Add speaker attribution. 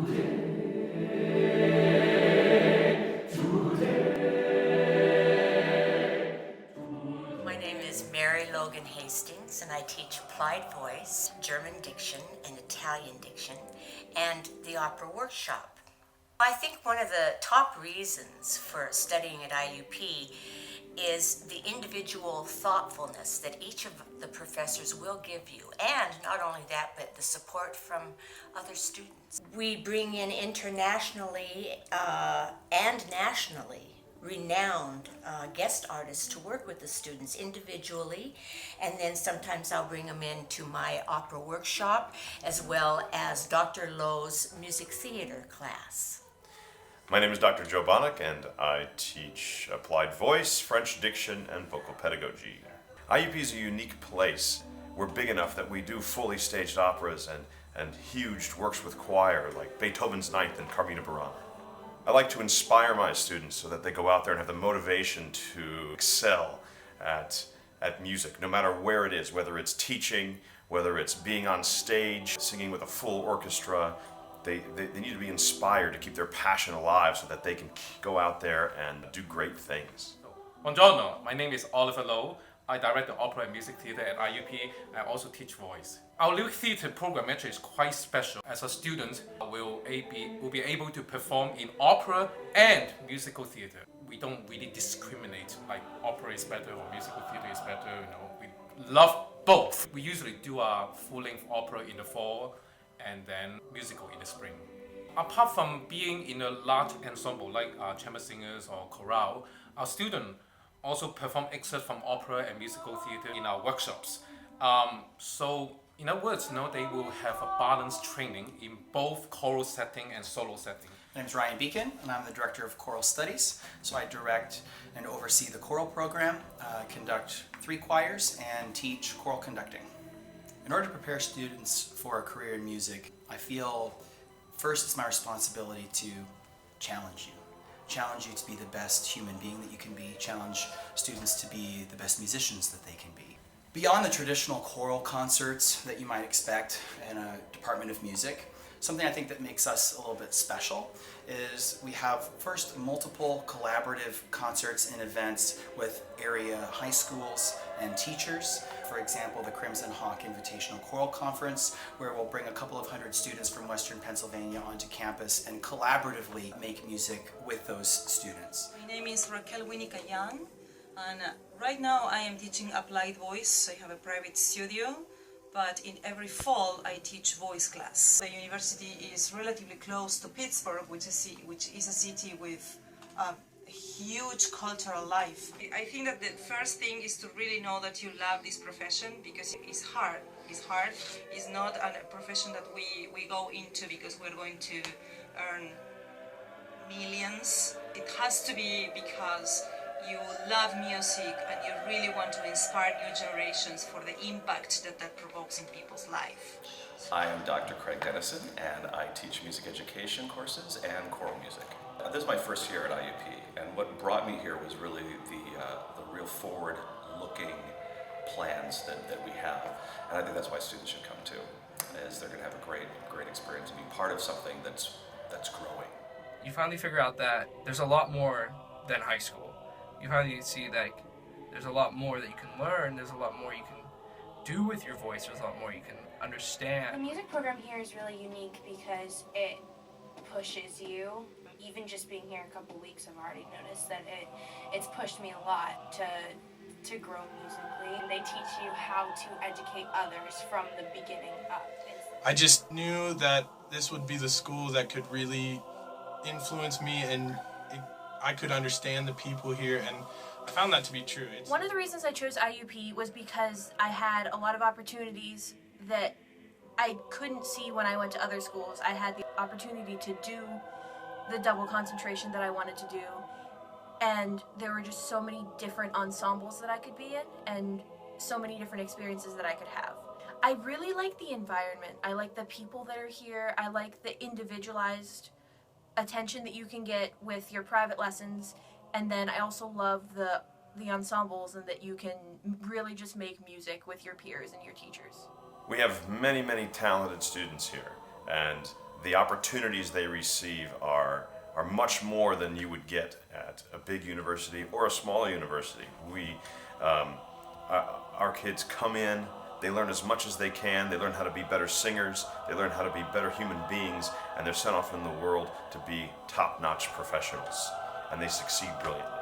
Speaker 1: My name is Mary Logan Hastings, and I teach applied voice, German diction, and Italian diction, and the opera workshop. I think one of the top reasons for studying at IUP is the individual thoughtfulness that each of the professors will give you, and not only that, but the support from other students. We bring in internationally and nationally renowned guest artists to work with the students individually, and then sometimes I'll bring them into my opera workshop as well as Dr. Lowe's music theater class.
Speaker 2: My name is Dr. Joe Bonnick, and I teach applied voice, French diction, and vocal pedagogy. IUP is a unique place. We're big enough that we do fully staged operas and huge works with choir like Beethoven's Ninth and Carmina Burana. I like to inspire my students so that they go out there and have the motivation to excel at music, no matter where it is, whether it's teaching, whether it's being on stage, singing with a full orchestra. They need to be inspired to keep their passion alive so that they can go out there and do great things.
Speaker 3: Buongiorno, my name is Oliver Lowe. I direct the opera and music theater at IUP. I also teach voice. Our lyric theater program actually is quite special. As a student, we'll be able to perform in opera and musical theater. We don't really discriminate, like opera is better or musical theater is better. We love both. We usually do our full-length opera in the fall and then musical in the spring. Apart from being in a large ensemble like chamber singers or chorale, our students also perform excerpts from opera and musical theater in our workshops. So in other words, they will have a balanced training in both choral setting and solo setting.
Speaker 4: My name is Ryan Beacon, and I'm the Director of Choral Studies. So I direct and oversee the choral program, conduct 3 choirs, and teach choral conducting. In order to prepare students for a career in music, I feel first it's my responsibility to challenge you. Challenge you to be the best human being that you can be, challenge students to be the best musicians that they can be. Beyond the traditional choral concerts that you might expect in a department of music, something I think that makes us a little bit special is we have first multiple collaborative concerts and events with area high schools and teachers. For example, the Crimson Hawk Invitational Choral Conference, where we'll bring a couple of hundred students from Western Pennsylvania onto campus and collaboratively make music with those students.
Speaker 5: My name is Raquel Winica Young, and right now I am teaching applied voice. I have a private studio, but in every fall I teach voice class. The university is relatively close to Pittsburgh, which is a city with a huge cultural life. I think that the first thing is to really know that you love this profession, because it's hard. It's hard. It's not a profession that we go into because we're going to earn millions. It has to be because you love music and you really want to inspire new generations for the impact that provokes in people's life.
Speaker 6: I am Dr. Craig Dennison, and I teach music education courses and choral music. This is my first year at IUP, and what brought me here was really the real forward-looking plans that we have, and I think that's why students should come too, is they're going to have a great experience and be part of something that's growing.
Speaker 7: You finally figure out that there's a lot more than high school. You finally see that there's a lot more that you can learn, there's a lot more you can do with your voice, there's a lot more you can understand.
Speaker 8: The music program here is really unique because it pushes you. Even just being here a couple weeks, I've already noticed that it's pushed me a lot to grow musically. And they teach you how to educate others from the beginning up.
Speaker 9: I just knew that this would be the school that could really influence me, and I could understand the people here, and I found that to be true.
Speaker 10: One of the reasons I chose IUP was because I had a lot of opportunities that I couldn't see when I went to other schools. I had the opportunity to do the double concentration that I wanted to do, and there were just so many different ensembles that I could be in and so many different experiences that I could have. I really like the environment. I like the people that are here. I like the individualized attention that you can get with your private lessons, and then I also love the ensembles, and that you can really just make music with your peers and your teachers.
Speaker 2: We have many talented students here, and the opportunities they receive are much more than you would get at a big university or a smaller university. Our kids come in, they learn as much as they can, they learn how to be better singers, they learn how to be better human beings, and they're sent off in the world to be top-notch professionals, and they succeed brilliantly.